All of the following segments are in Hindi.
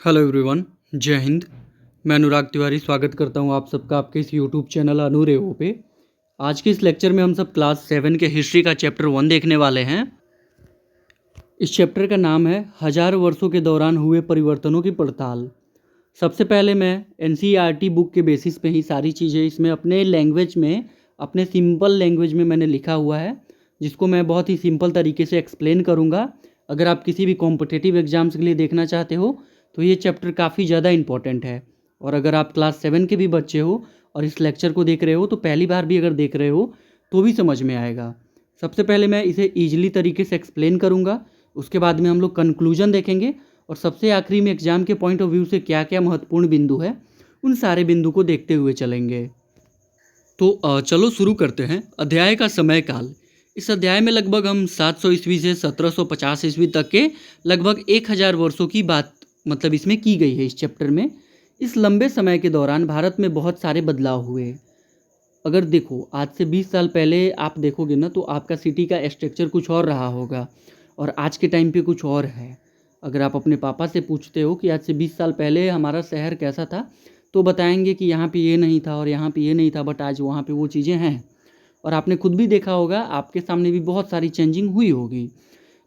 हेलो एवरीवन, जय हिंद। मैं अनुराग तिवारी स्वागत करता हूं आप सबका आपके इस यूट्यूब चैनल अनुरेहो पे। आज के इस लेक्चर में हम सब क्लास 7 के हिस्ट्री का चैप्टर 1 देखने वाले हैं। इस चैप्टर का नाम है हजार वर्षों के दौरान हुए परिवर्तनों की पड़ताल। सबसे पहले मैं एनसीईआरटी बुक के बेसिस पे ही सारी चीज़ें इसमें अपने लैंग्वेज में, अपने सिंपल लैंग्वेज में मैंने लिखा हुआ है, जिसको मैं बहुत ही सिंपल तरीके से एक्सप्लेन करूँगा। अगर आप किसी भी कॉम्पिटिटिव एग्जाम्स के लिए देखना चाहते हो तो ये चैप्टर काफ़ी ज़्यादा इंपॉर्टेंट है। और अगर आप क्लास 7 के भी बच्चे हो और इस लेक्चर को देख रहे हो तो पहली बार भी अगर देख रहे हो तो भी समझ में आएगा। सबसे पहले मैं इसे ईजिली तरीके से एक्सप्लेन करूँगा, उसके बाद में हम लोग कंक्लूजन देखेंगे और सबसे आखिरी में एग्जाम के पॉइंट ऑफ व्यू से क्या क्या महत्वपूर्ण बिंदु है उन सारे बिंदु को देखते हुए चलेंगे। तो चलो शुरू करते हैं। अध्याय का समय काल। इस अध्याय में लगभग हम 700 ईस्वी से 1750 ईस्वी तक के लगभग 1000 वर्षों की बात मतलब इसमें की गई है इस चैप्टर में। इस लंबे समय के दौरान भारत में बहुत सारे बदलाव हुए। अगर देखो आज से 20 साल पहले आप देखोगे ना तो आपका सिटी का स्ट्रक्चर कुछ और रहा होगा और आज के टाइम पे कुछ और है। अगर आप अपने पापा से पूछते हो कि आज से 20 साल पहले हमारा शहर कैसा था तो बताएंगे कि यहाँ पे ये नहीं था और यहाँ पे ये नहीं था, बट आज वहाँ पे वो चीज़ें हैं। और आपने खुद भी देखा होगा, आपके सामने भी बहुत सारी चेंजिंग हुई होगी।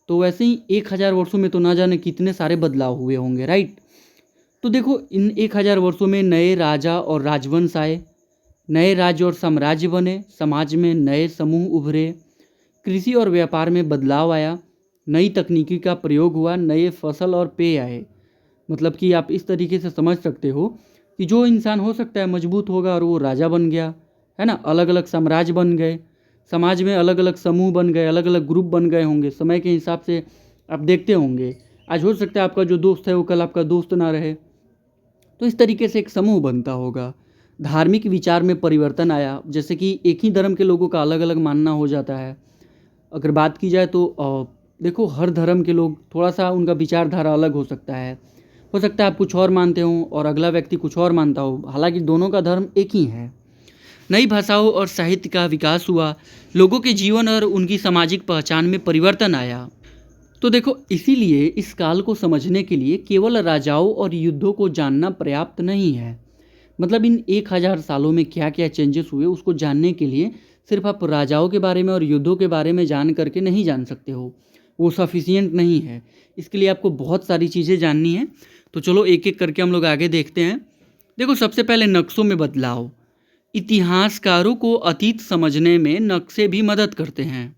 तो वैसे ही 1000 वर्षों में तो ना जाने कितने सारे बदलाव हुए होंगे, राइट। तो देखो इन 1000 वर्षों में नए राजा और राजवंश आए, नए राज्य और साम्राज्य बने, समाज में नए समूह उभरे, कृषि और व्यापार में बदलाव आया, नई तकनीकी का प्रयोग हुआ, नए फसल और पेय आए। मतलब कि आप इस तरीके से समझ सकते हो कि जो इंसान हो सकता है मजबूत होगा और वो राजा बन गया, है ना। अलग अलग साम्राज्य बन गए, समाज में अलग अलग समूह बन गए, अलग अलग ग्रुप बन गए होंगे समय के हिसाब से। आप देखते होंगे आज हो सकता है आपका जो दोस्त है वो कल आपका दोस्त ना रहे, तो इस तरीके से एक समूह बनता होगा। धार्मिक विचार में परिवर्तन आया, जैसे कि एक ही धर्म के लोगों का अलग अलग मानना हो जाता है। अगर बात की जाए तो देखो हर धर्म के लोग थोड़ा सा उनका विचारधारा अलग हो सकता है आप कुछ और मानते हो और अगला व्यक्ति कुछ और मानता हो, हालांकि दोनों का धर्म एक ही है। नई भाषाओं और साहित्य का विकास हुआ, लोगों के जीवन और उनकी सामाजिक पहचान में परिवर्तन आया। तो देखो इसीलिए इस काल को समझने के लिए केवल राजाओं और युद्धों को जानना पर्याप्त नहीं है। मतलब इन 1000 सालों में क्या क्या चेंजेस हुए उसको जानने के लिए सिर्फ आप राजाओं के बारे में और युद्धों के बारे में जान करके नहीं जान सकते हो, वो सफिशियंट नहीं है। इसके लिए आपको बहुत सारी चीज़ें जाननी है। तो चलो एक एक करके हम लोग आगे देखते हैं। देखो सबसे पहले नक्शों में बदलाव। इतिहासकारों को अतीत समझने में नक्शे भी मदद करते हैं।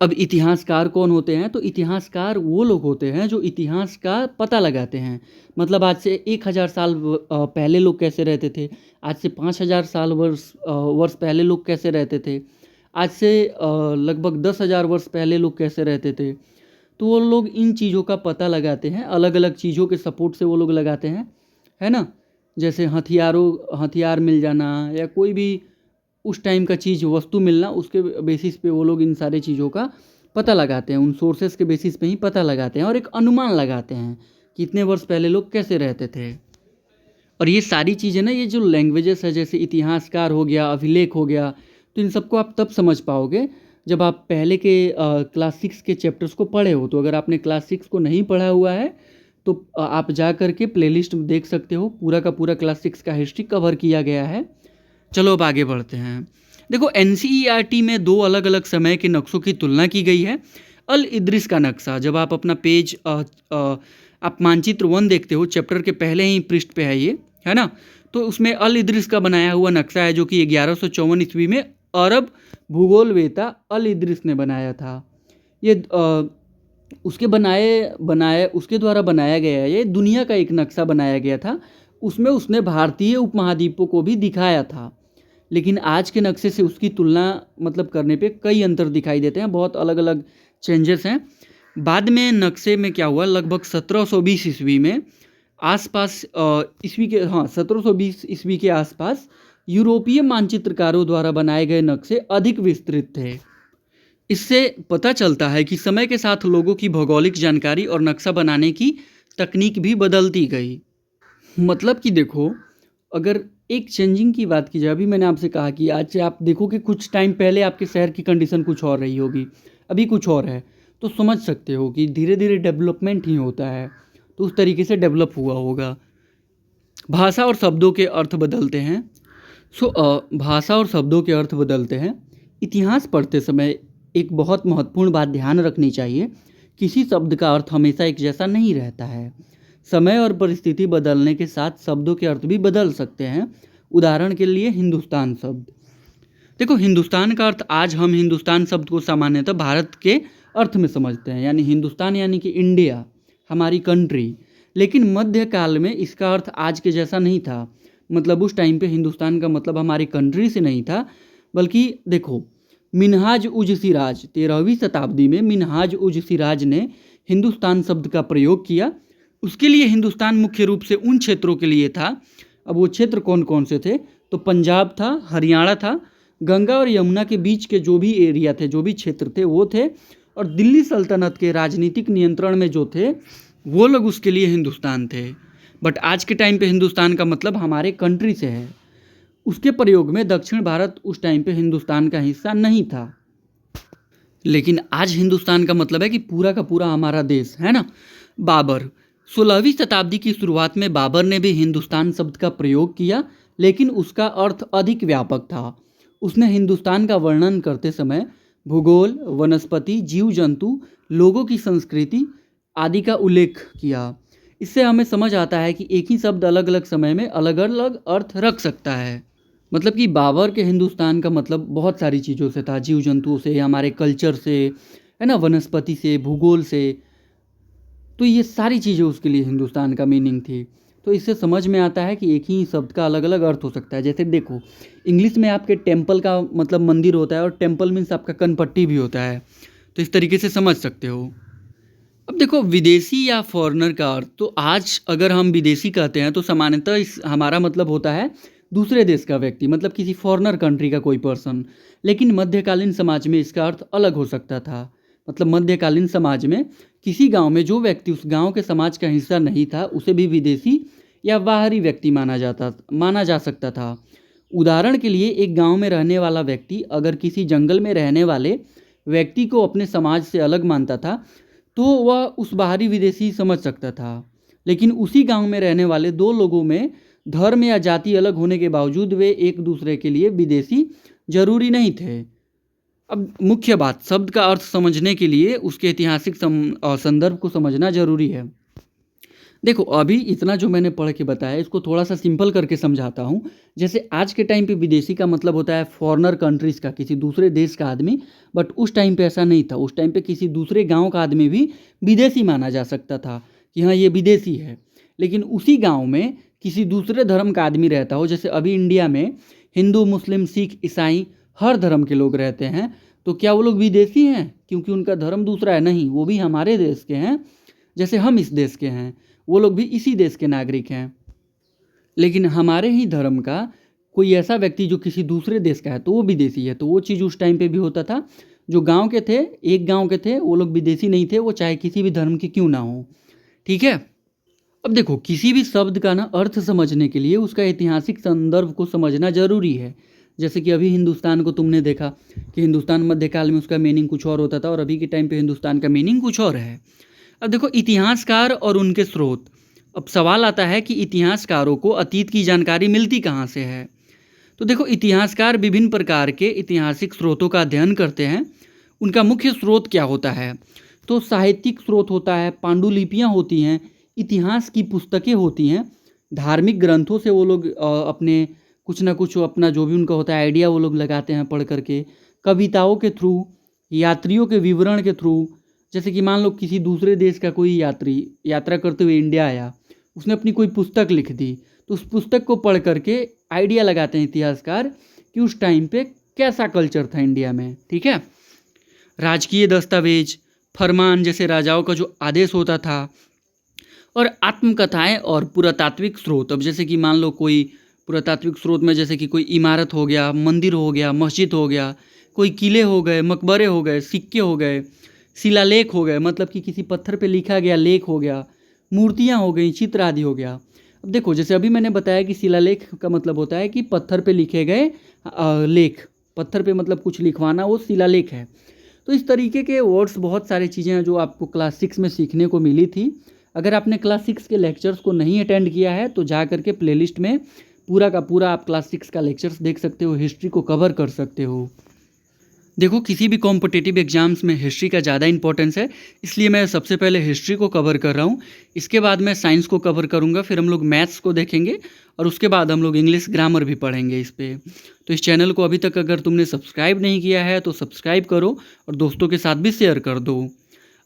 अब इतिहासकार कौन होते हैं? तो इतिहासकार वो लोग होते हैं जो इतिहास का पता लगाते हैं। मतलब आज से 1000 साल पहले लोग कैसे रहते थे, आज से 5000 साल वर्ष पहले लोग कैसे रहते थे, आज से लगभग 10,000 वर्ष पहले लोग कैसे रहते थे। तो वो लोग इन चीज़ों का पता लगाते हैं, अलग अलग चीज़ों के सपोर्ट से वो लोग लगाते हैं, है ना। जैसे हथियार मिल जाना या कोई भी उस टाइम का चीज़ वस्तु मिलना, उसके बेसिस पे वो लोग इन सारे चीज़ों का पता लगाते हैं, उन सोर्सेस के बेसिस पे ही पता लगाते हैं और एक अनुमान लगाते हैं कि इतने वर्ष पहले लोग कैसे रहते थे। और ये सारी चीज़ें ना, ये जो लैंग्वेजेस है जैसे इतिहासकार हो गया, अभिलेख हो गया, तो इन सबको आप तब समझ पाओगे जब आप पहले के क्लास 6 के चैप्टर्स को पढ़े हो। तो अगर आपने क्लास 6 को नहीं पढ़ा हुआ है तो आप जा करके प्लेलिस्ट देख सकते हो, पूरा का पूरा क्लास 6 का हिस्ट्री कवर किया गया है। चलो अब आगे बढ़ते हैं। देखो एनसीईआरटी में दो अलग अलग समय के नक्शों की तुलना की गई है। अल इद्रिस का नक्शा, जब आप अपना पेज आप मानचित्र 1 देखते हो, चैप्टर के पहले ही पृष्ठ पे है ये, है ना। तो उसमें अल इद्रिस का बनाया हुआ नक्शा है जो कि 1154 ईस्वी में अरब भूगोलवेता अल इद्रिस ने बनाया था। ये उसके द्वारा बनाया गया है। ये दुनिया का एक नक्शा बनाया गया था, उसमें उसने भारतीय उपमहाद्वीपों को भी दिखाया था। लेकिन आज के नक्शे से उसकी तुलना मतलब करने पे कई अंतर दिखाई देते हैं, बहुत अलग अलग चेंजेस हैं। बाद में नक्शे में क्या हुआ, लगभग 1720 ईस्वी में आसपास ईस्वी के 1720 ईस्वी के आसपास यूरोपीय मानचित्रकारों द्वारा बनाए गए नक्शे अधिक विस्तृत थे। इससे पता चलता है कि समय के साथ लोगों की भौगोलिक जानकारी और नक्शा बनाने की तकनीक भी बदलती गई। मतलब कि देखो अगर एक चेंजिंग की बात की जाए, अभी मैंने आपसे कहा कि आज से आप देखो कि कुछ टाइम पहले आपके शहर की कंडीशन कुछ और रही होगी, अभी कुछ और है, तो समझ सकते हो कि धीरे धीरे डेवलपमेंट ही होता है। तो उस तरीके से डेवलप हुआ होगा। भाषा और शब्दों के अर्थ बदलते हैं। भाषा और शब्दों के अर्थ बदलते हैं। इतिहास पढ़ते समय एक बहुत महत्वपूर्ण बात ध्यान रखनी चाहिए, किसी शब्द का अर्थ हमेशा एक जैसा नहीं रहता है। समय और परिस्थिति बदलने के साथ शब्दों के अर्थ भी बदल सकते हैं। उदाहरण के लिए हिंदुस्तान शब्द, देखो हिंदुस्तान का अर्थ आज हम हिंदुस्तान शब्द को सामान्यतः भारत के अर्थ में समझते हैं, यानी हिंदुस्तान यानी कि इंडिया, हमारी कंट्री। लेकिन मध्यकाल में इसका अर्थ आज के जैसा नहीं था। मतलब उस टाइम पे हिंदुस्तान का मतलब हमारी कंट्री से नहीं था, बल्कि देखो मिन्हाज उज सिराज, 13वीं शताब्दी में मिन्हाज उज सिराज ने हिंदुस्तान शब्द का प्रयोग किया। उसके लिए हिंदुस्तान मुख्य रूप से उन क्षेत्रों के लिए था। अब वो क्षेत्र कौन कौन से थे, तो पंजाब था, हरियाणा था, गंगा और यमुना के बीच के जो भी एरिया थे, जो भी क्षेत्र थे वो थे, और दिल्ली सल्तनत के राजनीतिक नियंत्रण में जो थे वो लोग उसके लिए हिंदुस्तान थे। बट आज के टाइम पे हिंदुस्तान का मतलब हमारे कंट्री से है। उसके प्रयोग में दक्षिण भारत उस टाइम पे हिंदुस्तान का हिस्सा नहीं था। लेकिन आज हिंदुस्तान का मतलब है कि पूरा का पूरा हमारा देश है ना। बाबर, 16वीं शताब्दी की शुरुआत में बाबर ने भी हिंदुस्तान शब्द का प्रयोग किया, लेकिन उसका अर्थ अधिक व्यापक था। उसने हिंदुस्तान का वर्णन करते समय भूगोल, वनस्पति, जीव जंतु, लोगों की संस्कृति आदि का उल्लेख किया। इससे हमें समझ आता है कि एक ही शब्द अलग अलग समय में अलग अलग अर्थ रख सकता है। मतलब कि बाबर के हिंदुस्तान का मतलब बहुत सारी चीज़ों से था, जीव जंतुओं से, हमारे कल्चर से, है ना, वनस्पति से, भूगोल से। तो ये सारी चीज़ें उसके लिए हिंदुस्तान का मीनिंग थी। तो इससे समझ में आता है कि एक ही शब्द का अलग अलग अर्थ हो सकता है। जैसे देखो इंग्लिश में आपके टेम्पल का मतलब मंदिर होता है, और टेम्पल मीन्स आपका कनपट्टी भी होता है। तो इस तरीके से समझ सकते हो। अब देखो विदेशी या फॉरेनर का अर्थ, तो आज अगर हम विदेशी कहते हैं तो सामान्यतः इस हमारा मतलब होता है दूसरे देश का व्यक्ति, मतलब किसी फॉरेनर कंट्री का कोई पर्सन। लेकिन मध्यकालीन समाज में इसका अर्थ अलग हो सकता था। मतलब मध्यकालीन समाज में किसी गांव में जो व्यक्ति उस गांव के समाज का हिस्सा नहीं था उसे भी विदेशी या बाहरी व्यक्ति माना जा सकता था। उदाहरण के लिए एक गांव में रहने वाला व्यक्ति अगर किसी जंगल में रहने वाले व्यक्ति को अपने समाज से अलग मानता था तो वह उस बाहरी विदेशी समझ सकता था। लेकिन उसी गांव में रहने वाले दो लोगों में धर्म या जाति अलग होने के बावजूद वे एक दूसरे के लिए विदेशी जरूरी नहीं थे। अब मुख्य बात, शब्द का अर्थ समझने के लिए उसके ऐतिहासिक संदर्भ को समझना जरूरी है। देखो अभी इतना जो मैंने पढ़ के बताया इसको थोड़ा सा सिंपल करके समझाता हूँ। जैसे आज के टाइम पे विदेशी का मतलब होता है फॉरेनर कंट्रीज़ का, किसी दूसरे देश का आदमी। बट उस टाइम पे ऐसा नहीं था। उस टाइम पे किसी दूसरे गांव का आदमी भी विदेशी माना जा सकता था कि हाँ ये विदेशी है। लेकिन उसी गांव में किसी दूसरे धर्म का आदमी रहता हो, जैसे अभी इंडिया में हिंदू, मुस्लिम, सिख, ईसाई हर धर्म के लोग रहते हैं, तो क्या वो लोग विदेशी हैं क्योंकि उनका धर्म दूसरा है? नहीं, वो भी हमारे देश के हैं, जैसे हम इस देश के हैं, वो लोग भी इसी देश के नागरिक हैं। लेकिन हमारे ही धर्म का कोई ऐसा व्यक्ति जो किसी दूसरे देश का है तो वो विदेशी है। तो वो चीज़ उस टाइम पे भी होता था। जो गांव के थे, एक गांव के थे, वो लोग विदेशी नहीं थे, वो चाहे किसी भी धर्म के क्यों ना हो। ठीक है। अब देखो किसी भी शब्द का ना अर्थ समझने के लिए उसका ऐतिहासिक संदर्भ को समझना जरूरी है। जैसे कि अभी हिंदुस्तान को तुमने देखा कि हिंदुस्तान मध्यकाल में उसका मीनिंग कुछ और होता था, और अभी के टाइम पे हिंदुस्तान का मीनिंग कुछ और है। अब देखो इतिहासकार और उनके स्रोत। अब सवाल आता है कि इतिहासकारों को अतीत की जानकारी मिलती कहाँ से है। तो देखो इतिहासकार विभिन्न प्रकार के ऐतिहासिक स्रोतों का अध्ययन करते हैं। उनका मुख्य स्रोत क्या होता है, तो साहित्यिक स्रोत होता है, पांडुलिपियाँ होती हैं, इतिहास की पुस्तकें होती हैं, धार्मिक ग्रंथों से वो लोग अपने कुछ ना कुछ अपना जो भी उनका होता है आइडिया वो लोग लगाते हैं पढ़ करके, कविताओं के थ्रू, यात्रियों के विवरण के थ्रू। जैसे कि मान लो किसी दूसरे देश का कोई यात्री यात्रा करते हुए इंडिया आया, उसने अपनी कोई पुस्तक लिख दी, तो उस पुस्तक को पढ़ करके आइडिया लगाते हैं इतिहासकार कि उस टाइम पे कैसा कल्चर था इंडिया में। ठीक है। राजकीय दस्तावेज, फरमान जैसे राजाओं का जो आदेश होता था, और आत्मकथाएं और पुरातात्विक स्रोत। अब जैसे कि मान लो कोई पुरातात्विक स्रोत में जैसे कि कोई इमारत हो गया, मंदिर हो गया, मस्जिद हो गया, कोई किले हो गए, मकबरे हो गए, सिक्के हो गए, शिलालेख हो गए, मतलब कि किसी पत्थर पे लिखा गया लेख हो गया, मूर्तियाँ हो गई, चित्र आदि हो गया। अब देखो जैसे अभी मैंने बताया कि शिलालेख का मतलब होता है कि पत्थर पे लिखे गए लेख, पत्थर पे मतलब कुछ लिखवाना, वो शिलालेख है। तो इस तरीके के वर्ड्स बहुत सारी चीज़ें हैं जो आपको क्लास 6 में सीखने को मिली थी। अगर आपने क्लास 6 के लेक्चर्स को नहीं अटेंड किया है तो जा करके प्लेलिस्ट में पूरा का पूरा आप क्लास 6 का लेक्चर्स देख सकते हो, हिस्ट्री को कवर कर सकते हो। देखो, किसी भी कॉम्पिटिटिव एग्जाम्स में हिस्ट्री का ज़्यादा इंपॉर्टेंस है, इसलिए मैं सबसे पहले हिस्ट्री को कवर कर रहा हूँ। इसके बाद मैं साइंस को कवर करूँगा, फिर हम लोग मैथ्स को देखेंगे और उसके बाद हम लोग इंग्लिश ग्रामर भी पढ़ेंगे इस पे। तो इस चैनल को अभी तक अगर तुमने सब्सक्राइब नहीं किया है तो सब्सक्राइब करो और दोस्तों के साथ भी शेयर कर दो।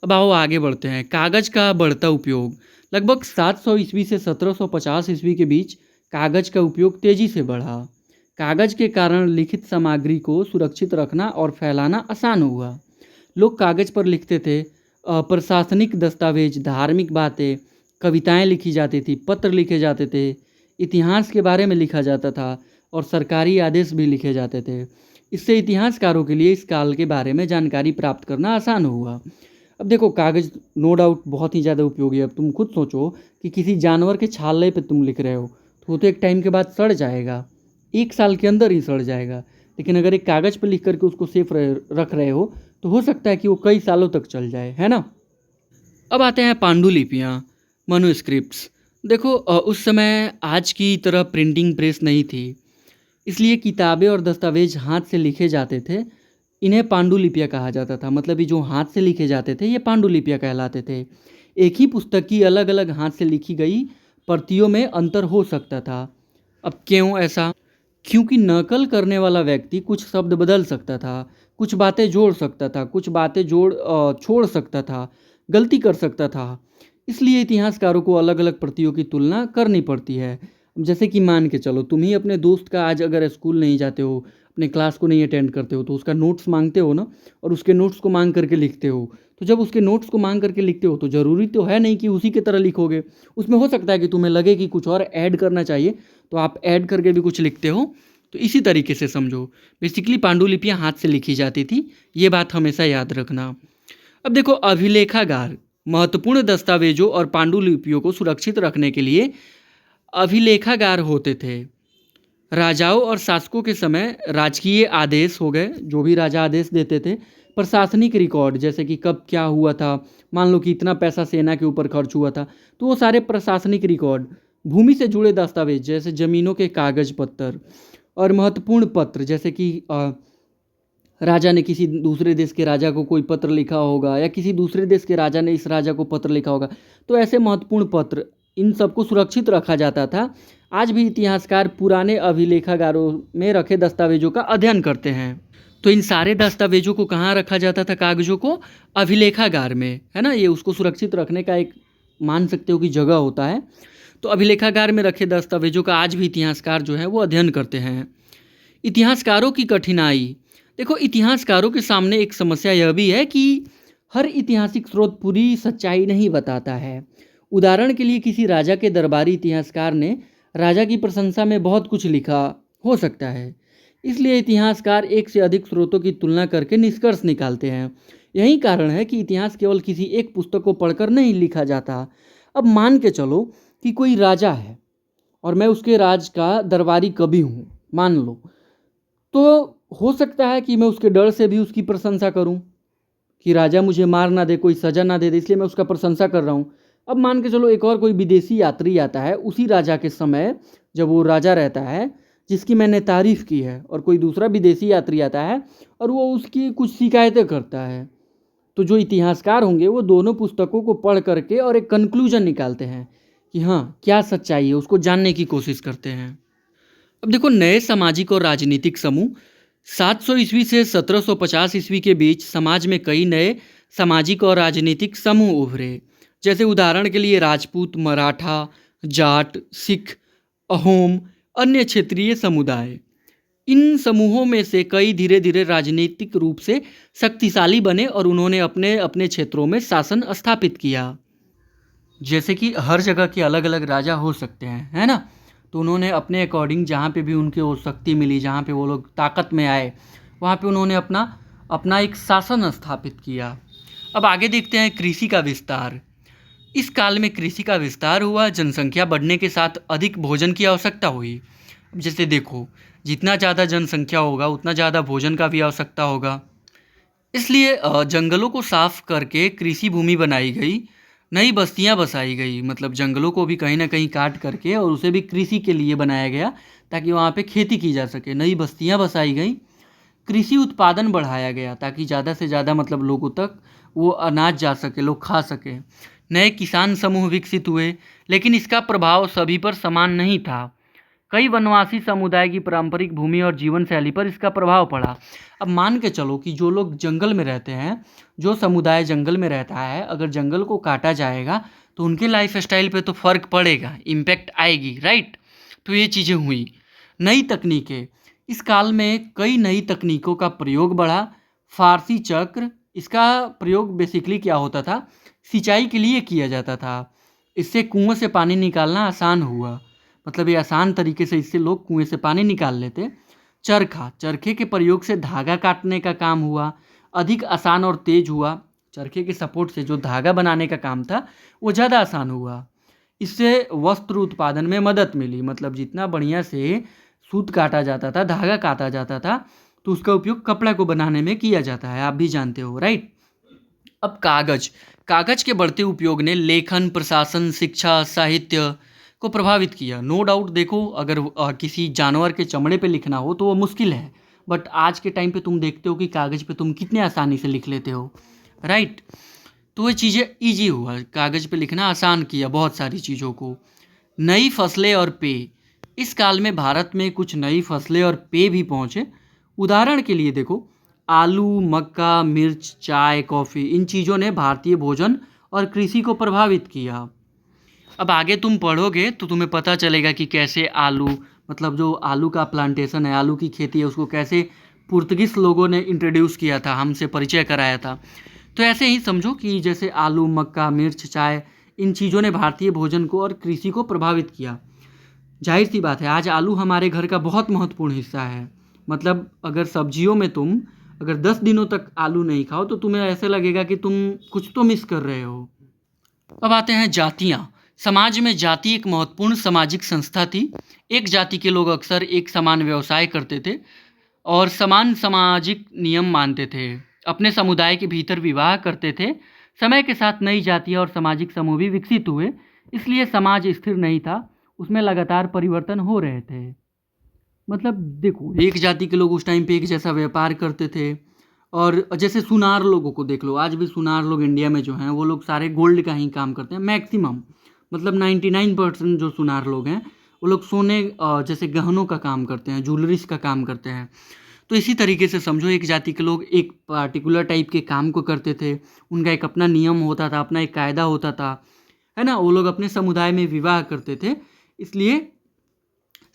अब आओ आगे बढ़ते हैं। कागज़ का बढ़ता उपयोग। लगभग 700 ईस्वी से 1750 ईस्वी के बीच कागज़ का उपयोग तेज़ी से बढ़ा। कागज़ के कारण लिखित सामग्री को सुरक्षित रखना और फैलाना आसान हुआ। लोग कागज़ पर लिखते थे। प्रशासनिक दस्तावेज, धार्मिक बातें, कविताएं लिखी जाती थी, पत्र लिखे जाते थे, इतिहास के बारे में लिखा जाता था और सरकारी आदेश भी लिखे जाते थे। इससे इतिहासकारों के लिए इस काल के बारे में जानकारी प्राप्त करना आसान हुआ। अब देखो, कागज़ नो डाउट बहुत ही ज़्यादा उपयोगी है। अब तुम खुद सोचो कि किसी जानवर के छाले पे तुम लिख रहे हो तो वो तो एक टाइम के बाद सड़ जाएगा, 1 साल के अंदर ही सड़ जाएगा। लेकिन अगर एक कागज़ पर लिख करके उसको सेफ रख रहे हो तो हो सकता है कि वो कई सालों तक चल जाए, है ना। अब आते हैं पांडुलिपियाँ, मनुस्क्रिप्ट्स। देखो, उस समय आज की तरह प्रिंटिंग प्रेस नहीं थी, इसलिए किताबें और दस्तावेज हाथ से लिखे जाते थे। इन्हें पांडुलिपियाँ कहा जाता था। मतलब ये जो हाथ से लिखे जाते थे ये पांडुलिपियाँ कहलाते थे। एक ही पुस्तक की अलग अलग हाथ से लिखी गई प्रतियों में अंतर हो सकता था। अब क्यों ऐसा? क्योंकि नकल करने वाला व्यक्ति कुछ शब्द बदल सकता था, कुछ बातें जोड़ सकता था, कुछ बातें छोड़ सकता था, गलती कर सकता था। इसलिए इतिहासकारों को अलग अलग प्रतियों की तुलना करनी पड़ती है। जैसे कि मान के चलो, तुम ही अपने दोस्त का आज अगर स्कूल नहीं जाते हो, अपने क्लास को नहीं अटेंड करते हो तो उसका नोट्स मांगते हो ना, और उसके नोट्स को मांग करके लिखते हो। तो जब उसके नोट्स को मांग करके लिखते हो तो ज़रूरी तो है नहीं कि उसी की तरह लिखोगे। उसमें हो सकता है कि तुम्हें लगे कि कुछ और ऐड करना चाहिए, तो आप ऐड करके भी कुछ लिखते हो। तो इसी तरीके से समझो, बेसिकली पांडुलिपियाँ हाथ से लिखी जाती थी, ये बात हमेशा याद रखना। अब देखो, अभिलेखागार महत्वपूर्ण दस्तावेजों और पांडुलिपियों को सुरक्षित रखने के लिए अभिलेखागार होते थे। राजाओं और शासकों के समय राजकीय आदेश हो गए, जो भी राजा आदेश देते थे, प्रशासनिक रिकॉर्ड जैसे कि कब क्या हुआ था, मान लो कि इतना पैसा सेना के ऊपर खर्च हुआ था, तो वो सारे प्रशासनिक रिकॉर्ड, भूमि से जुड़े दस्तावेज जैसे ज़मीनों के कागज पत्तर, और महत्वपूर्ण पत्र जैसे कि राजा ने किसी दूसरे देश के राजा को कोई पत्र लिखा होगा या किसी दूसरे देश के राजा ने इस राजा को पत्र लिखा होगा, तो ऐसे महत्वपूर्ण पत्र, इन सबको सुरक्षित रखा जाता था। आज भी इतिहासकार पुराने अभिलेखागारों में रखे दस्तावेजों का अध्ययन करते हैं। तो इन सारे दस्तावेजों को कहाँ रखा जाता था? कागजों को अभिलेखागार में, है ना। ये उसको सुरक्षित रखने का एक, मान सकते हो कि जगह होता है। तो अभिलेखागार में रखे दस्तावेजों का आज भी इतिहासकार जो है वो अध्ययन करते हैं। इतिहासकारों की कठिनाई। देखो, इतिहासकारों के सामने एक समस्या यह भी है कि हर ऐतिहासिक स्रोत पूरी सच्चाई नहीं बताता है। उदाहरण के लिए, किसी राजा के दरबारी इतिहासकार ने राजा की प्रशंसा में बहुत कुछ लिखा हो सकता है, इसलिए इतिहासकार एक से अधिक स्रोतों की तुलना करके निष्कर्ष निकालते हैं। यही कारण है कि इतिहास केवल किसी एक पुस्तक को पढ़कर नहीं लिखा जाता। अब मान के चलो कि कोई राजा है और मैं उसके राज का दरबारी कवि हूँ, मान लो, तो हो सकता है कि मैं उसके डर से भी उसकी प्रशंसा करूं कि राजा मुझे मार ना दे, कोई सज़ा ना दे, इसलिए मैं उसका प्रशंसा कर रहा हूं। अब मान के चलो एक और कोई विदेशी यात्री आता है उसी राजा के समय, जब वो राजा रहता है जिसकी मैंने तारीफ़ की है, और कोई दूसरा विदेशी यात्री आता है और वो उसकी कुछ शिकायतें करता है, तो जो इतिहासकार होंगे वो दोनों पुस्तकों को पढ़ करके और एक कंक्लूजन निकालते हैं कि हाँ, क्या सच्चाई है, उसको जानने की कोशिश करते हैं। अब देखो, नए सामाजिक और राजनीतिक समूह। 700 ईस्वी से 1750 ईस्वी के बीच समाज में कई नए सामाजिक और राजनीतिक समूह उभरे। जैसे उदाहरण के लिए राजपूत, मराठा, जाट, सिख, अहोम, अन्य क्षेत्रीय समुदाय। इन समूहों में से कई धीरे धीरे राजनीतिक रूप से शक्तिशाली बने और उन्होंने अपने अपने क्षेत्रों में शासन स्थापित किया। जैसे कि हर जगह के अलग अलग राजा हो सकते हैं, है ना। तो उन्होंने अपने अकॉर्डिंग, जहाँ पे भी उनके वो शक्ति मिली, जहाँ पे वो लोग ताकत में आए, वहाँ पे उन्होंने अपना अपना एक शासन स्थापित किया। अब आगे देखते हैं कृषि का विस्तार। इस काल में कृषि का विस्तार हुआ। जनसंख्या बढ़ने के साथ अधिक भोजन की आवश्यकता हुई। अब जैसे देखो, जितना ज़्यादा जनसंख्या होगा उतना ज़्यादा भोजन का भी आवश्यकता होगा, इसलिए जंगलों को साफ करके कृषि भूमि बनाई गई। नई बस्तियां बसाई गई, मतलब जंगलों को भी कहीं ना कहीं काट करके और उसे भी कृषि के लिए बनाया गया ताकि वहाँ पे खेती की जा सके। नई बस्तियां बसाई गई, कृषि उत्पादन बढ़ाया गया ताकि ज़्यादा से ज़्यादा मतलब लोगों तक वो अनाज जा सके, लोग खा सके। नए किसान समूह विकसित हुए, लेकिन इसका प्रभाव सभी पर समान नहीं था। कई वनवासी समुदाय की पारंपरिक भूमि और जीवन शैली पर इसका प्रभाव पड़ा। अब मान के चलो कि जो लोग जंगल में रहते हैं, जो समुदाय जंगल में रहता है, अगर जंगल को काटा जाएगा तो उनके लाइफ स्टाइल पे तो फर्क पड़ेगा, इम्पैक्ट आएगी, राइट। तो ये चीज़ें हुई। नई तकनीकें, इस काल में कई नई तकनीकों का प्रयोग बढ़ा। फारसी चक्र, इसका प्रयोग बेसिकली क्या होता था, सिंचाई के लिए किया जाता था। इससे कुआं से पानी निकालना आसान हुआ, मतलब ये आसान तरीके से इससे लोग कुएं से पानी निकाल लेते। चरखा, चरखे के प्रयोग से धागा काटने का काम हुआ, अधिक आसान और तेज हुआ। चरखे के सपोर्ट से जो धागा बनाने का काम था वो ज़्यादा आसान हुआ। इससे वस्त्र उत्पादन में मदद मिली, मतलब जितना बढ़िया से सूत काटा जाता था, धागा काटा जाता था, तो उसका उपयोग कपड़ा को बनाने में किया जाता है, आप भी जानते हो, राइट। अब कागज, कागज के बढ़ते उपयोग ने लेखन, प्रशासन, शिक्षा, साहित्य को प्रभावित किया। नो डाउट, देखो अगर किसी जानवर के चमड़े पे लिखना हो तो वो मुश्किल है, बट आज के टाइम पे तुम देखते हो कि कागज़ पे तुम कितने आसानी से लिख लेते हो, राइट। तो ये चीज़ें ईजी हुआ, कागज़ पे लिखना आसान किया बहुत सारी चीज़ों को। नई फसलें और पेय, इस काल में भारत में कुछ नई फसलें और पेय भी पहुँचे। उदाहरण के लिए देखो, आलू, मक्का, मिर्च, चाय, कॉफ़ी, इन चीज़ों ने भारतीय भोजन और कृषि को प्रभावित किया। अब आगे तुम पढ़ोगे तो तुम्हें पता चलेगा कि कैसे आलू, मतलब जो आलू का प्लांटेशन है, आलू की खेती है, उसको कैसे पुर्तगीज लोगों ने इंट्रोड्यूस किया था, हमसे परिचय कराया था। तो ऐसे ही समझो कि जैसे आलू, मक्का, मिर्च, चाय, इन चीज़ों ने भारतीय भोजन को और कृषि को प्रभावित किया। जाहिर सी बात है, आज आलू हमारे घर का बहुत महत्वपूर्ण हिस्सा है। मतलब अगर सब्जियों में तुम अगर 10 दिनों तक आलू नहीं खाओ तो तुम्हें ऐसे लगेगा कि तुम कुछ तो मिस कर रहे हो। अब आते हैं जातियाँ। समाज में जाति एक महत्वपूर्ण सामाजिक संस्था थी। एक जाति के लोग अक्सर एक समान व्यवसाय करते थे और समान सामाजिक नियम मानते थे। अपने समुदाय के भीतर विवाह करते थे। समय के साथ नई जातियाँ और सामाजिक समूह भी विकसित हुए, इसलिए समाज स्थिर नहीं था, उसमें लगातार परिवर्तन हो रहे थे। मतलब देखो, एक जाति के लोग उस टाइम पे एक जैसा व्यापार करते थे। और जैसे सुनार लोगों को देख लो, आज भी सुनार लोग इंडिया में जो हैं वो लोग सारे गोल्ड का ही काम करते हैं मैक्सिमम। मतलब 99% जो सुनार लोग हैं वो लोग सोने जैसे गहनों का काम करते हैं, ज्वेलरीज का काम करते हैं। तो इसी तरीके से समझो, एक जाति के लोग एक पार्टिकुलर टाइप के काम को करते थे, उनका एक अपना नियम होता था, अपना एक कायदा होता था, है ना। वो लोग अपने समुदाय में विवाह करते थे, इसलिए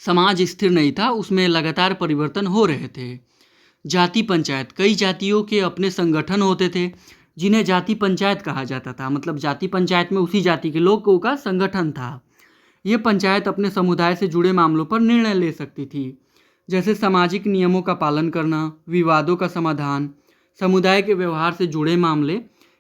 समाज स्थिर नहीं था, उसमें लगातार परिवर्तन हो रहे थे। जाति पंचायत, कई जातियों के अपने संगठन होते थे जिन्हें जाति पंचायत कहा जाता था। मतलब जाति पंचायत में उसी जाति के लोगों का संगठन था। ये पंचायत अपने समुदाय से जुड़े मामलों पर निर्णय ले सकती थी, जैसे सामाजिक नियमों का पालन करना, विवादों का समाधान, समुदाय के व्यवहार से जुड़े मामले।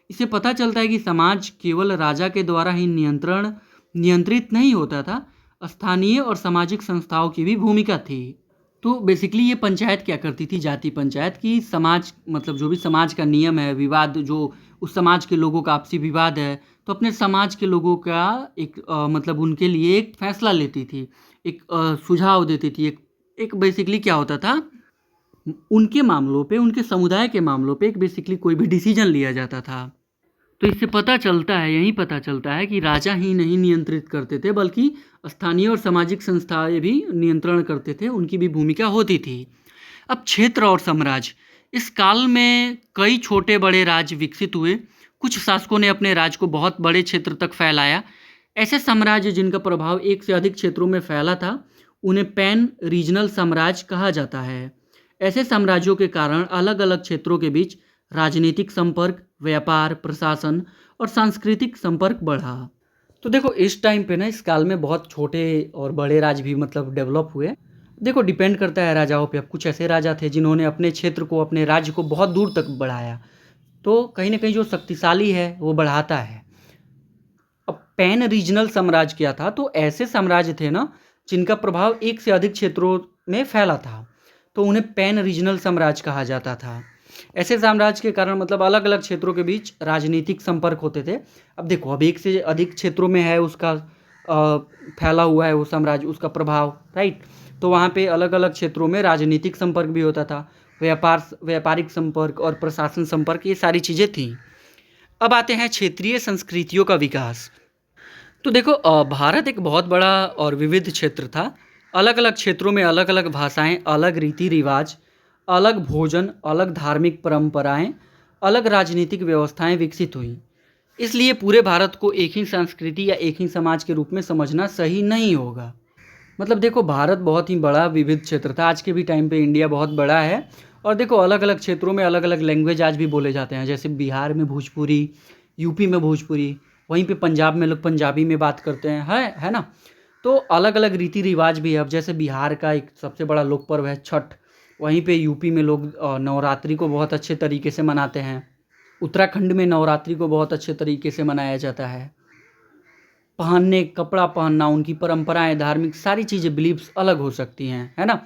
इससे पता चलता है कि समाज केवल राजा के द्वारा ही नियंत्रित नहीं होता था, स्थानीय और सामाजिक संस्थाओं की भी भूमिका थी। तो बेसिकली ये पंचायत क्या करती थी, जाति पंचायत, की समाज, मतलब जो भी समाज का नियम है, विवाद जो उस समाज के लोगों का आपसी विवाद है, तो अपने समाज के लोगों का एक मतलब उनके लिए एक फैसला लेती थी, एक सुझाव देती थी। एक बेसिकली क्या होता था, उनके मामलों पे, उनके समुदाय के मामलों पे एक बेसिकली कोई भी डिसीजन लिया जाता था। तो इससे पता चलता है, यही पता चलता है कि राजा ही नहीं नियंत्रित करते थे, बल्कि स्थानीय और सामाजिक संस्थाएं भी नियंत्रण करते थे, उनकी भी भूमिका होती थी। अब क्षेत्र और साम्राज्य, इस काल में कई छोटे बड़े राज्य विकसित हुए। कुछ शासकों ने अपने राज्य को बहुत बड़े क्षेत्र तक फैलाया। ऐसे साम्राज्य जिनका प्रभाव एक से अधिक क्षेत्रों में फैला था उन्हें पैन रीजनल साम्राज्य कहा जाता है। ऐसे साम्राज्यों के कारण अलग अलग क्षेत्रों के बीच राजनीतिक संपर्क, व्यापार, प्रशासन और सांस्कृतिक संपर्क बढ़ा। तो देखो, इस टाइम पे ना, इस काल में बहुत छोटे और बड़े राज्य भी मतलब डेवलप हुए। देखो, डिपेंड करता है राजाओं पे। अब कुछ ऐसे राजा थे जिन्होंने अपने क्षेत्र को, अपने राज्य को बहुत दूर तक बढ़ाया, तो कहीं ना कहीं जो शक्तिशाली है वो बढ़ाता है। अब पैन रीजनल साम्राज्य क्या था, तो ऐसे साम्राज्य थे ना जिनका प्रभाव एक से अधिक क्षेत्रों में फैला था, तो उन्हें पैन रीजनल साम्राज्य कहा जाता था। ऐसे साम्राज्य के कारण मतलब अलग अलग क्षेत्रों के बीच राजनीतिक संपर्क होते थे। अब देखो, अब एक से अधिक क्षेत्रों में है उसका फैला हुआ है वो साम्राज्य, उसका प्रभाव, राइट। तो वहाँ पे अलग अलग क्षेत्रों में राजनीतिक संपर्क भी होता था, व्यापारिक संपर्क और प्रशासन संपर्क, ये सारी चीज़ें थी। अब आते हैं क्षेत्रीय संस्कृतियों का विकास। तो देखो, भारत एक बहुत बड़ा और विविध क्षेत्र था। अलग अलग क्षेत्रों में अलग अलग भाषाएं, अलग रीति रिवाज, अलग भोजन, अलग धार्मिक परंपराएं, अलग राजनीतिक व्यवस्थाएं विकसित हुई। इसलिए पूरे भारत को एक ही संस्कृति या एक ही समाज के रूप में समझना सही नहीं होगा। मतलब देखो, भारत बहुत ही बड़ा विविध क्षेत्र था। आज के भी टाइम पे इंडिया बहुत बड़ा है। और देखो, अलग अलग क्षेत्रों में अलग अलग लैंग्वेज आज भी बोले जाते हैं। जैसे बिहार में भोजपुरी, यूपी में भोजपुरी, वहीं पे पंजाब में लोग पंजाबी में बात करते हैं, है ना। तो अलग अलग रीति रिवाज भी है। अब जैसे बिहार का एक सबसे बड़ा लोक पर्व है छठ, वहीं पे यूपी में लोग नवरात्रि को बहुत अच्छे तरीके से मनाते हैं। उत्तराखंड में नवरात्रि को बहुत अच्छे तरीके से मनाया जाता है। पहनने, कपड़ा पहनना, उनकी परंपराएं, धार्मिक सारी चीज़ें, बिलीव्स अलग हो सकती हैं, है ना।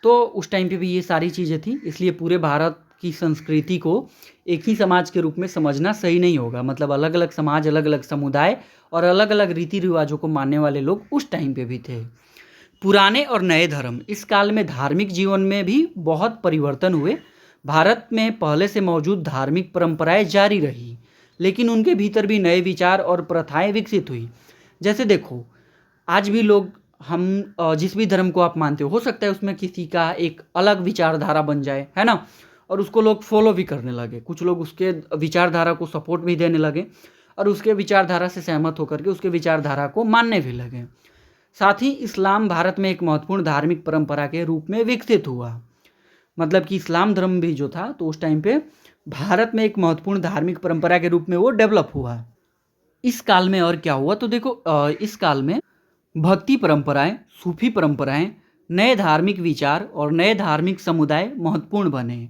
तो उस टाइम पे भी ये सारी चीज़ें थी। इसलिए पूरे भारत की संस्कृति को एक ही समाज के रूप में समझना सही नहीं होगा। मतलब अलग अलग समाज, अलग अलग समुदाय और अलग अलग रीति रिवाजों को मानने वाले लोग उस टाइम पे भी थे। पुराने और नए धर्म, इस काल में धार्मिक जीवन में भी बहुत परिवर्तन हुए। भारत में पहले से मौजूद धार्मिक परंपराएं जारी रही, लेकिन उनके भीतर भी नए विचार और प्रथाएं विकसित हुई। जैसे देखो, आज भी लोग, हम जिस भी धर्म को आप मानते हो सकता है उसमें किसी का एक अलग विचारधारा बन जाए, है ना, और उसको लोग फॉलो भी करने लगे। कुछ लोग उसके विचारधारा को सपोर्ट भी देने लगे और उसके विचारधारा से सहमत होकर के उसके विचारधारा को मानने भी लगे। साथ ही इस्लाम भारत में एक महत्वपूर्ण धार्मिक परंपरा के रूप में विकसित हुआ। मतलब कि इस्लाम धर्म भी जो था, तो उस टाइम पे भारत में एक महत्वपूर्ण धार्मिक परंपरा के रूप में वो डेवलप हुआ। इस काल में और क्या हुआ, तो देखो, इस काल में भक्ति परंपराएं, सूफी परंपराएं, नए धार्मिक विचार और नए धार्मिक समुदाय महत्वपूर्ण बने।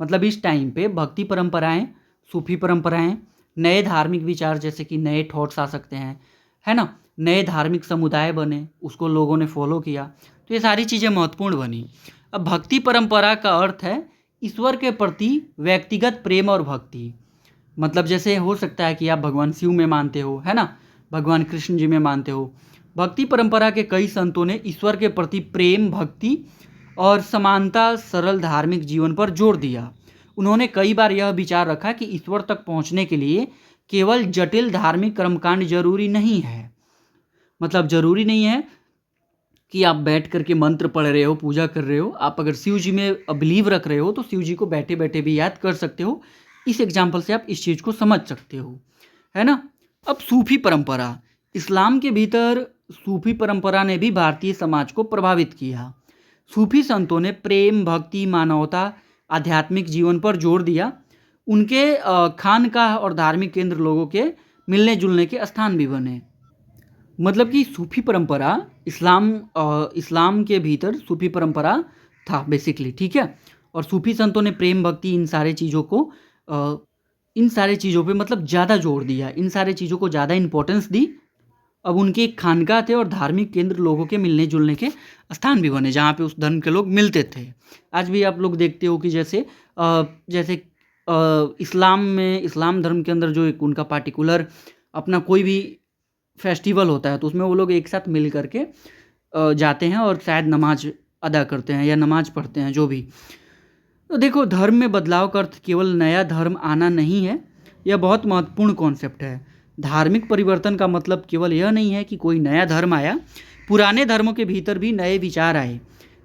मतलब इस टाइम पे भक्ति परंपराएं, सूफी परंपराएं, नए धार्मिक विचार, जैसे कि नए थॉट्स आ सकते हैं, है ना, नए धार्मिक समुदाय बने, उसको लोगों ने फॉलो किया, तो ये सारी चीज़ें महत्वपूर्ण बनी। अब भक्ति परंपरा का अर्थ है ईश्वर के प्रति व्यक्तिगत प्रेम और भक्ति। मतलब जैसे हो सकता है कि आप भगवान शिव में मानते हो, है ना, भगवान कृष्ण जी में मानते हो। भक्ति परंपरा के कई संतों ने ईश्वर के प्रति प्रेम, भक्ति और समानता, सरल धार्मिक जीवन पर जोर दिया। उन्होंने कई बार यह विचार रखा कि ईश्वर तक पहुंचने के लिए केवल जटिल धार्मिक कर्मकांड जरूरी नहीं है। मतलब जरूरी नहीं है कि आप बैठ करके मंत्र पढ़ रहे हो, पूजा कर रहे हो। आप अगर शिव जी में बिलीव रख रहे हो तो शिव जी को बैठे बैठे भी याद कर सकते हो। इस एग्जाम्पल से आप इस चीज़ को समझ सकते हो, है ना। अब सूफी परंपरा, इस्लाम के भीतर सूफी परंपरा ने भी भारतीय समाज को प्रभावित किया। सूफी संतों ने प्रेम, भक्ति, मानवता, आध्यात्मिक जीवन पर जोर दिया। उनके खानकाह और धार्मिक केंद्र लोगों के मिलने जुलने के स्थान भी बने। मतलब कि सूफी परंपरा, इस्लाम के भीतर सूफी परंपरा था बेसिकली, ठीक है। और सूफी संतों ने प्रेम, भक्ति, इन सारे चीज़ों पे मतलब ज़्यादा जोर दिया, इन सारे चीज़ों को ज़्यादा इंपॉर्टेंस दी। अब उनके एक खानका थे और धार्मिक केंद्र लोगों के मिलने जुलने के स्थान भी बने, जहाँ पे उस धर्म के लोग मिलते थे। आज भी आप लोग देखते हो कि जैसे इस्लाम धर्म के अंदर जो एक उनका पार्टिकुलर अपना कोई भी फेस्टिवल होता है, तो उसमें वो लोग एक साथ मिल करके जाते हैं और शायद नमाज अदा करते हैं या नमाज पढ़ते हैं, जो भी। तो देखो, धर्म में बदलाव का अर्थ केवल नया धर्म आना नहीं है। यह बहुत महत्वपूर्ण कॉन्सेप्ट है। धार्मिक परिवर्तन का मतलब केवल यह नहीं है कि कोई नया धर्म आया। पुराने धर्मों के भीतर भी नए विचार आए,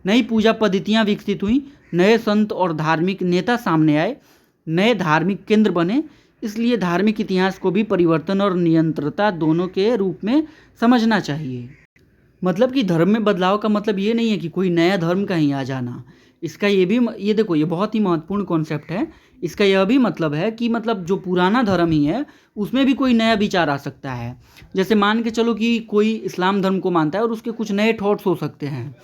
नई पूजा पद्धतियाँ विकसित हुई, नए संत और धार्मिक नेता सामने आए, नए धार्मिक केंद्र बने। इसलिए धार्मिक इतिहास को भी परिवर्तन और निरंतरता दोनों के रूप में समझना चाहिए। मतलब कि धर्म में बदलाव का मतलब ये नहीं है कि कोई नया धर्म कहीं आ जाना। इसका ये देखो, ये बहुत ही महत्वपूर्ण कॉन्सेप्ट है। इसका यह भी मतलब है कि मतलब जो पुराना धर्म ही है उसमें भी कोई नया विचार आ सकता है। जैसे मान के चलो कि कोई इस्लाम धर्म को मानता है और उसके कुछ नए थॉट्स हो सकते हैं।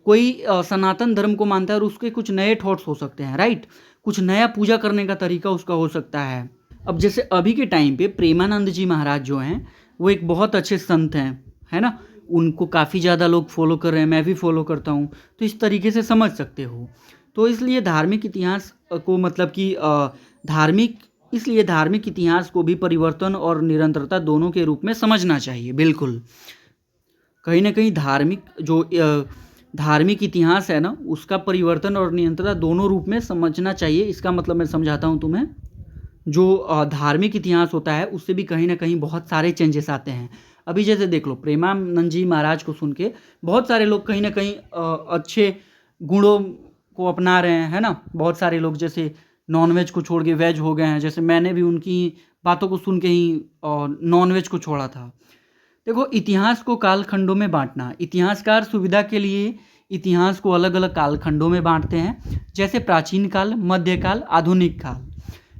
कोई सनातन धर्म को मानता है और उसके कुछ नए थॉट्स हो सकते हैं, राइट। कुछ नया पूजा करने का तरीका उसका हो सकता है। अब जैसे अभी के टाइम पे प्रेमानंद जी महाराज जो हैं, वो एक बहुत अच्छे संत हैं, है ना। उनको काफ़ी ज़्यादा लोग फॉलो कर रहे हैं, मैं भी फॉलो करता हूँ। तो इस तरीके से समझ सकते हो। तो इसलिए धार्मिक इतिहास को मतलब कि धार्मिक इसलिए धार्मिक इतिहास को भी परिवर्तन और निरंतरता दोनों के रूप में समझना चाहिए। बिल्कुल, कहीं न कहीं धार्मिक इतिहास है ना, उसका परिवर्तन और निरंतरता दोनों रूप में समझना चाहिए। इसका मतलब मैं समझाता हूँ तुम्हें। जो धार्मिक इतिहास होता है उससे भी कहीं न कहीं बहुत सारे चेंजेस आते हैं। अभी जैसे देख लो, प्रेमानंद जी महाराज को सुन के बहुत सारे लोग कहीं न कहीं अच्छे गुणों को अपना रहे हैं, है ना? बहुत सारे लोग जैसे नॉन-वेज को छोड़ के वेज हो गए हैं। जैसे मैंने भी उनकी बातों को सुन के ही नॉन-वेज को छोड़ा था। देखो, इतिहास को कालखंडों में बाँटना। इतिहासकार सुविधा के लिए इतिहास को अलग-अलग कालखंडों में बाँटते हैं, जैसे प्राचीन काल, मध्यकाल, आधुनिक काल।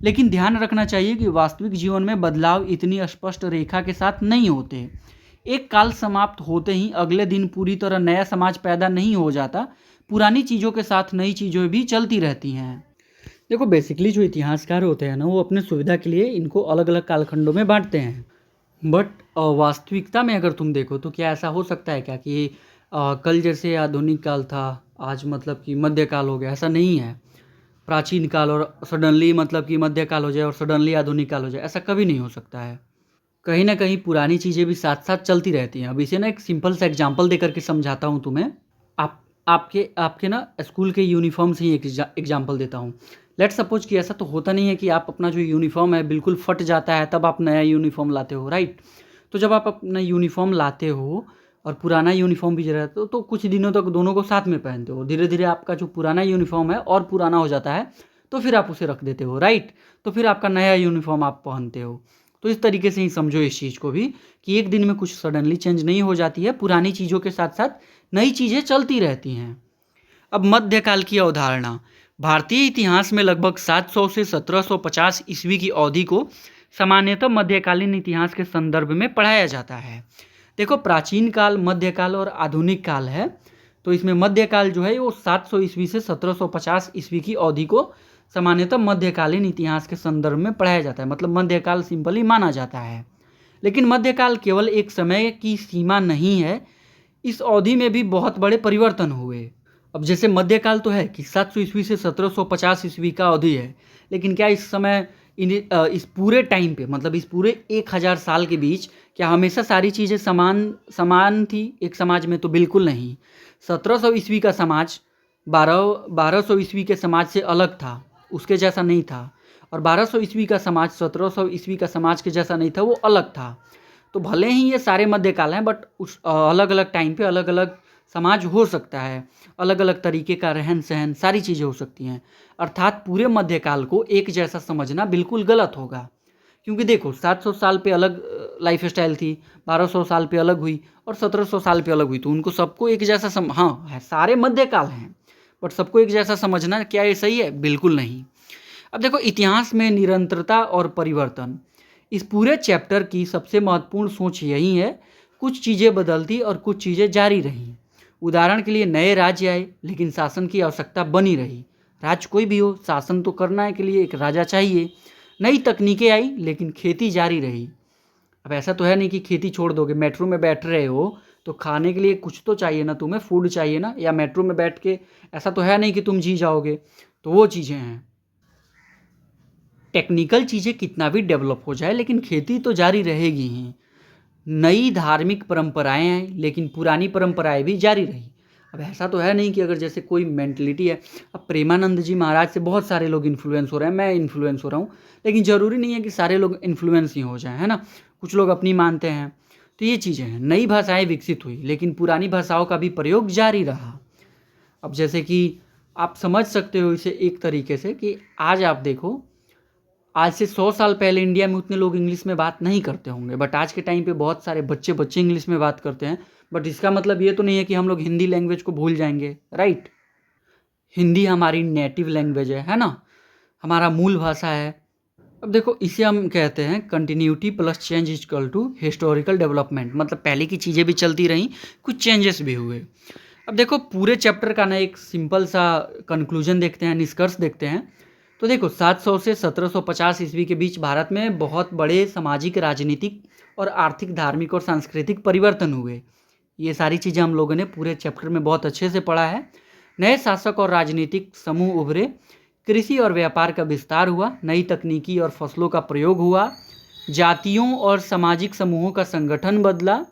लेकिन ध्यान रखना चाहिए कि वास्तविक जीवन में बदलाव इतनी स्पष्ट रेखा के साथ नहीं होते। एक काल समाप्त होते ही अगले दिन पूरी तरह नया समाज पैदा नहीं हो जाता। पुरानी चीज़ों के साथ नई चीज़ें भी चलती रहती हैं। देखो, बेसिकली जो इतिहासकार होते हैं ना, वो अपने सुविधा के लिए इनको अलग-अलग कालखंडों में बाँटते हैं। बट वास्तविकता में अगर तुम देखो तो क्या ऐसा हो सकता है क्या कि कल जैसे आधुनिक काल था, आज मतलब कि मध्यकाल हो गया? ऐसा नहीं है। प्राचीन काल और सडनली मतलब कि मध्यकाल हो जाए और सडनली आधुनिक काल हो जाए, ऐसा कभी नहीं हो सकता है। कहीं न कहीं पुरानी चीज़ें भी साथ-साथ चलती रहती हैं। अब इसे ना एक सिंपल सा एग्ज़ाम्पल देकर के समझाता हूँ तुम्हें। आप आपके आपके ना स्कूल के यूनिफ़ॉर्म से ही एक एग्ज़ाम्पल देता हूँ। लेट्स सपोज़ कि ऐसा तो होता नहीं है कि आप अपना जो यूनिफ़ॉर्म है बिल्कुल फट जाता है तब आप नया यूनिफ़ॉर्म लाते हो, राइट? तो जब आप अपना यूनिफ़ॉर्म लाते हो और पुराना यूनिफ़ॉर्म भी जो रहता है तो कुछ दिनों तक दोनों को साथ में पहनते हो। धीरे-धीरे आपका जो पुराना यूनिफ़ॉर्म है और पुराना हो जाता है, तो फिर आप उसे रख देते हो, राइट? तो फिर आपका नया यूनिफ़ॉर्म आप पहनते हो। तो इस तरीके से ही समझो इस चीज़ को भी कि एक दिन में कुछ सडनली चेंज नहीं हो जाती है, पुरानी चीज़ों के साथ-साथ नई चीज़ें चलती रहती हैं। अब मध्यकाल की अवधारणा। भारतीय इतिहास में लगभग 700 से 1750 ईस्वी की अवधि को सामान्यतः मध्यकालीन इतिहास के संदर्भ में पढ़ाया जाता है। देखो, प्राचीन काल, मध्यकाल और आधुनिक काल है। तो इसमें मध्यकाल जो है वो 700 ईस्वी से 1750 ईस्वी की अवधि को सामान्यतः मध्यकालीन इतिहास के संदर्भ में पढ़ाया जाता है। मतलब मध्यकाल सिंपली माना जाता है। लेकिन मध्यकाल केवल एक समय की सीमा नहीं है, इस अवधि में भी बहुत बड़े परिवर्तन हुए। अब जैसे मध्यकाल तो है कि 700 ईस्वी से 1750 ईस्वी का अवधि है, लेकिन क्या इस समय इस पूरे टाइम पे मतलब इस पूरे 1000 साल के बीच क्या हमेशा सारी चीज़ें समान थी एक समाज में? तो बिल्कुल नहीं। 1700 ईस्वी का समाज 1200 ईस्वी के समाज से अलग था, उसके जैसा नहीं था। और 1200 ईस्वी का समाज 1700 ईस्वी का समाज के जैसा नहीं था, वो अलग था। तो भले ही ये सारे मध्यकाल हैं, बट उस अलग-अलग टाइम पे अलग-अलग समाज हो सकता है, अलग-अलग तरीके का रहन-सहन, सारी चीज़ें हो सकती हैं। अर्थात पूरे मध्यकाल को एक जैसा समझना बिल्कुल गलत होगा। क्योंकि देखो, 700 साल पे अलग लाइफ स्टाइल थी, 1200 साल पे अलग हुई और 1700 साल पे अलग हुई, तो उनको सबको एक जैसा हाँ, है सारे मध्यकाल हैं, बट सबको एक जैसा समझना क्या ये सही है? बिल्कुल नहीं। अब देखो, इतिहास में निरंतरता और परिवर्तन, इस पूरे चैप्टर की सबसे महत्वपूर्ण सोच यही है। कुछ चीज़ें बदलती और कुछ चीज़ें जारी रहीं। उदाहरण के लिए नए राज्य आए, लेकिन शासन की आवश्यकता बनी रही। राज्य कोई भी हो, शासन तो करना के लिए एक राजा चाहिए। नई तकनीकें आई, लेकिन खेती जारी रही। अब ऐसा तो है नहीं कि खेती छोड़ दोगे। मेट्रो में बैठ रहे हो तो खाने के लिए कुछ तो चाहिए ना, तुम्हें फूड चाहिए ना, या मेट्रो में बैठ के ऐसा तो है नहीं कि तुम जी जाओगे। तो वो चीज़ें हैं। टेक्निकल चीज़ें कितना भी डेवलप हो जाए, लेकिन खेती तो जारी रहेगी ही। नई धार्मिक परंपराएं आई, लेकिन पुरानी परंपराएं भी जारी रही। अब ऐसा तो है नहीं कि अगर जैसे कोई मेंटलिटी है, अब प्रेमानंद जी महाराज से बहुत सारे लोग इन्फ्लुएंस हो रहे हैं, मैं इन्फ्लुएंस हो रहा हूँ, लेकिन ज़रूरी नहीं है कि सारे लोग इन्फ्लुएंस ही हो जाएं, है ना? कुछ लोग अपनी मानते हैं। तो ये चीज़ें हैं। नई भाषाएं विकसित हुई, लेकिन पुरानी भाषाओं का भी प्रयोग जारी रहा। अब जैसे कि आप समझ सकते हो इसे एक तरीके से कि आज आप देखो, आज से 100 साल पहले इंडिया में उतने लोग इंग्लिश में बात नहीं करते होंगे, बट आज के टाइम पे बहुत सारे बच्चे इंग्लिश में बात करते हैं। बट इसका मतलब ये तो नहीं है कि हम लोग हिंदी लैंग्वेज को भूल जाएंगे, राइट? हिंदी हमारी नेटिव लैंग्वेज है ना? हमारा मूल भाषा है। अब देखो, इसे हम कहते हैं continuity plus change equal to historical development. मतलब पहले की चीज़ें भी चलती रहीं, कुछ चेंजेस भी हुए। अब देखो, पूरे चैप्टर का ना एक सिंपल सा कंक्लूजन देखते हैं, निष्कर्ष देखते हैं। तो देखो, 700 से 1750 ईस्वी के बीच भारत में बहुत बड़े सामाजिक, राजनीतिक और आर्थिक, धार्मिक और सांस्कृतिक परिवर्तन हुए। ये सारी चीज़ें हम लोगों ने पूरे चैप्टर में बहुत अच्छे से पढ़ा है। नए शासक और राजनीतिक समूह उभरे, कृषि और व्यापार का विस्तार हुआ, नई तकनीकी और फसलों का प्रयोग हुआ, जातियों और सामाजिक समूहों का संगठन बदला,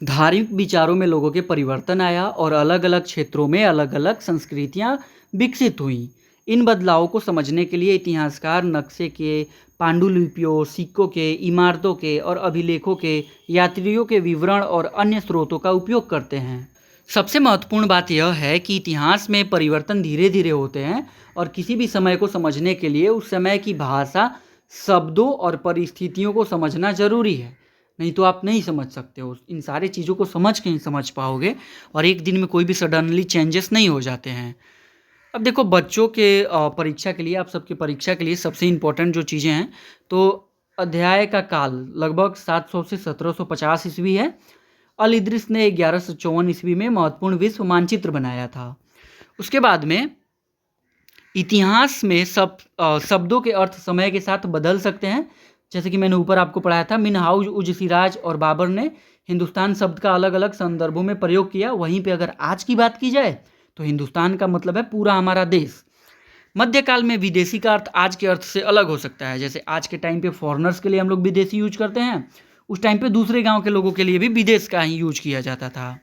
धार्मिक विचारों में लोगों के परिवर्तन आया और अलग अलग क्षेत्रों में अलग अलग संस्कृतियां विकसित हुई। इन बदलावों को समझने के लिए इतिहासकार नक्शे के, पांडुलिपियों, सिक्कों के, इमारतों के और अभिलेखों के, यात्रियों के विवरण और अन्य स्रोतों का उपयोग करते हैं। सबसे महत्वपूर्ण बात यह है कि इतिहास में परिवर्तन धीरे धीरे होते हैं और किसी भी समय को समझने के लिए उस समय की भाषा, शब्दों और परिस्थितियों को समझना जरूरी है। नहीं तो आप नहीं समझ सकते हो, इन सारी चीज़ों को समझ के ही समझ पाओगे और एक दिन में कोई भी सडनली चेंजेस नहीं हो जाते हैं। अब देखो, बच्चों के परीक्षा के लिए, आप सबकी परीक्षा के लिए सबसे इम्पोर्टेंट जो चीज़ें हैं, तो अध्याय का काल लगभग 700 से 1750 ईस्वी है। अल इद्रिस ने 1154 ईस्वी में महत्वपूर्ण विश्व मानचित्र बनाया था। उसके बाद में इतिहास में शब्दों के अर्थ समय के साथ बदल सकते हैं। जैसे कि मैंने ऊपर आपको पढ़ाया था, मिनहाज उज सिराज और बाबर ने हिंदुस्तान शब्द का अलग अलग संदर्भों में प्रयोग किया। वहीं पे अगर आज की बात की जाए तो हिंदुस्तान का मतलब है पूरा हमारा देश। मध्यकाल में विदेशी का अर्थ आज के अर्थ से अलग हो सकता है। जैसे आज के टाइम पे फॉरेनर्स के लिए हम लोग विदेशी यूज करते हैं, उस टाइम पे दूसरे गांव के लोगों के लिए भी विदेश का ही यूज किया जाता था।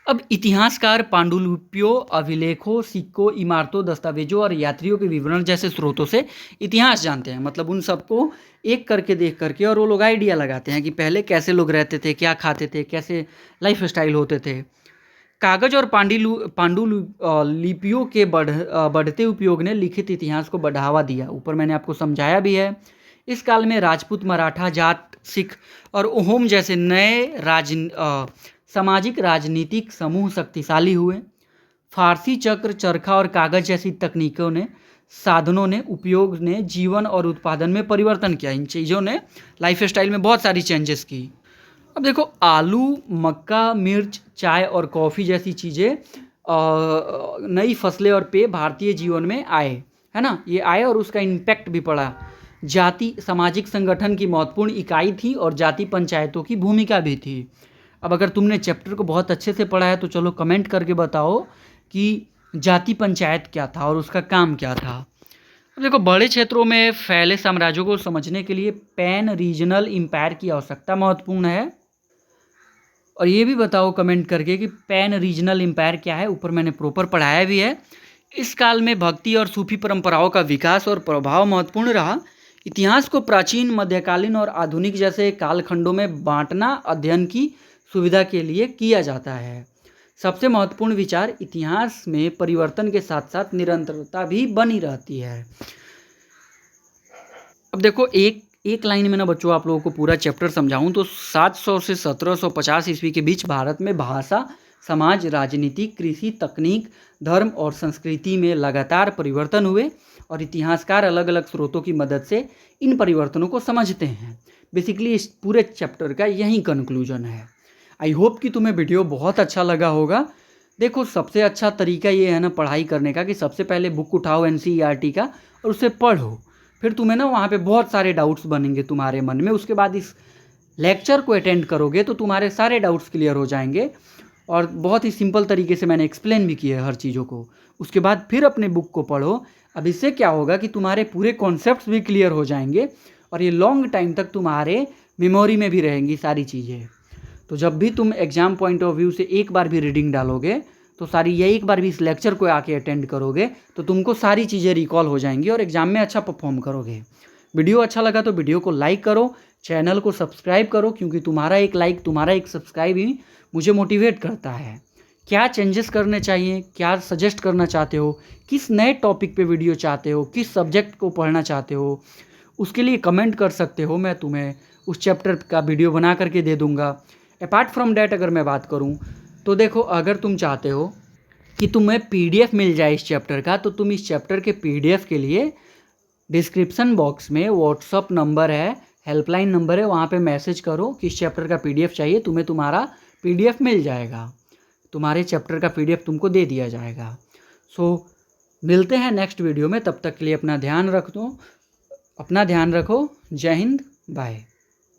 अब इतिहासकार पांडुलिपियों, अभिलेखों, सिक्कों, इमारतों, दस्तावेजों और यात्रियों के विवरण जैसे स्रोतों से इतिहास जानते हैं। मतलब उन सबको एक करके देख करके और वो लोग आइडिया लगाते हैं कि पहले कैसे लोग रहते थे, क्या खाते थे, कैसे लाइफ स्टाइल होते थे। कागज और पांडुलिपियों के बढ़ते उपयोग ने लिखित इतिहास को बढ़ावा दिया। ऊपर मैंने आपको समझाया भी है। इस काल में राजपूत, मराठा, जाट, सिख और ओहोम जैसे नए सामाजिक राजनीतिक समूह शक्तिशाली हुए। फारसी चक्र, चरखा और कागज जैसी तकनीकों ने, साधनों ने, उपयोग ने जीवन और उत्पादन में परिवर्तन किया। इन चीज़ों ने लाइफ स्टाइल में बहुत सारी चेंजेस की। अब देखो, आलू, मक्का, मिर्च, चाय और कॉफ़ी जैसी चीज़ें, नई फसलें और पेय भारतीय जीवन में आए, है ना, ये आए और उसका इम्पैक्ट भी पड़ा। जाति सामाजिक संगठन की महत्वपूर्ण इकाई थी और जाति पंचायतों की भूमिका भी थी। अब अगर तुमने चैप्टर को बहुत अच्छे से पढ़ा है तो चलो कमेंट करके बताओ कि जाति पंचायत क्या था और उसका काम क्या था। अब देखो, बड़े क्षेत्रों में फैले साम्राज्यों को समझने के लिए पैन रीजनल एम्पायर की आवश्यकता महत्वपूर्ण है। और ये भी बताओ कमेंट करके कि पैन रीजनल एम्पायर क्या है। ऊपर मैंने प्रॉपर पढ़ाया भी है। इस काल में भक्ति और सूफी परंपराओं का विकास और प्रभाव महत्वपूर्ण रहा। इतिहास को प्राचीन, मध्यकालीन और आधुनिक जैसे कालखंडों में बांटना अध्ययन की सुविधा के लिए किया जाता है। सबसे महत्वपूर्ण विचार, इतिहास में परिवर्तन के साथ साथ निरंतरता भी बनी रहती है। अब देखो, एक लाइन में ना बच्चों आप लोगों को पूरा चैप्टर समझाऊं तो 700 से 1750 ईस्वी के बीच भारत में भाषा, समाज, राजनीति, कृषि, तकनीक, धर्म और संस्कृति में लगातार परिवर्तन हुए और इतिहासकार अलग अलग स्रोतों की मदद से इन परिवर्तनों को समझते हैं। बेसिकली इस पूरे चैप्टर का यही कंक्लूजन है। आई होप कि तुम्हें वीडियो बहुत अच्छा लगा होगा। देखो, सबसे अच्छा तरीका ये है ना पढ़ाई करने का कि सबसे पहले बुक उठाओ NCERT का और उसे पढ़ो। फिर तुम्हें ना वहाँ पे बहुत सारे डाउट्स बनेंगे तुम्हारे मन में। उसके बाद इस लेक्चर को अटेंड करोगे तो तुम्हारे सारे डाउट्स क्लियर हो जाएंगे और बहुत ही सिंपल तरीके से मैंने एक्सप्लेन भी किया है हर चीज़ों को। उसके बाद फिर अपने बुक को पढ़ो। अब इससे क्या होगा कि तुम्हारे पूरे कॉन्सेप्ट्स भी क्लियर हो जाएंगे और ये लॉन्ग टाइम तक तुम्हारे मेमोरी में भी रहेंगी सारी चीज़ें। तो जब भी तुम एग्जाम पॉइंट ऑफ व्यू से एक बार भी रीडिंग डालोगे तो सारी, या एक बार भी इस लेक्चर को आके अटेंड करोगे तो तुमको सारी चीज़ें रिकॉल हो जाएंगी और एग्जाम में अच्छा परफॉर्म करोगे। वीडियो अच्छा लगा तो वीडियो को लाइक करो, चैनल को सब्सक्राइब करो, क्योंकि तुम्हारा एक लाइक, तुम्हारा एक सब्सक्राइब ही मुझे मोटिवेट करता है। क्या चेंजेस करने चाहिए, क्या सजेस्ट करना चाहते हो, किस नए टॉपिक पे वीडियो चाहते हो, किस सब्जेक्ट को पढ़ना चाहते हो, उसके लिए कमेंट कर सकते हो। मैं तुम्हें उस चैप्टर का वीडियो बना करके दे दूँगा। अपार्ट फ्रॉम डैट अगर मैं बात करूं तो देखो, अगर तुम चाहते हो कि तुम्हें PDF मिल जाए इस चैप्टर का, तो तुम इस चैप्टर के PDF के लिए डिस्क्रिप्शन बॉक्स में व्हाट्सअप नंबर है, हेल्पलाइन नंबर है, वहाँ पे मैसेज करो कि इस चैप्टर का PDF चाहिए। तुम्हें तुम्हारा PDF मिल जाएगा, तुम्हारे चैप्टर का PDF तुमको दे दिया जाएगा। सो मिलते हैं नेक्स्ट वीडियो में। तब तक के लिए अपना ध्यान रखो। जय हिंद, बाय।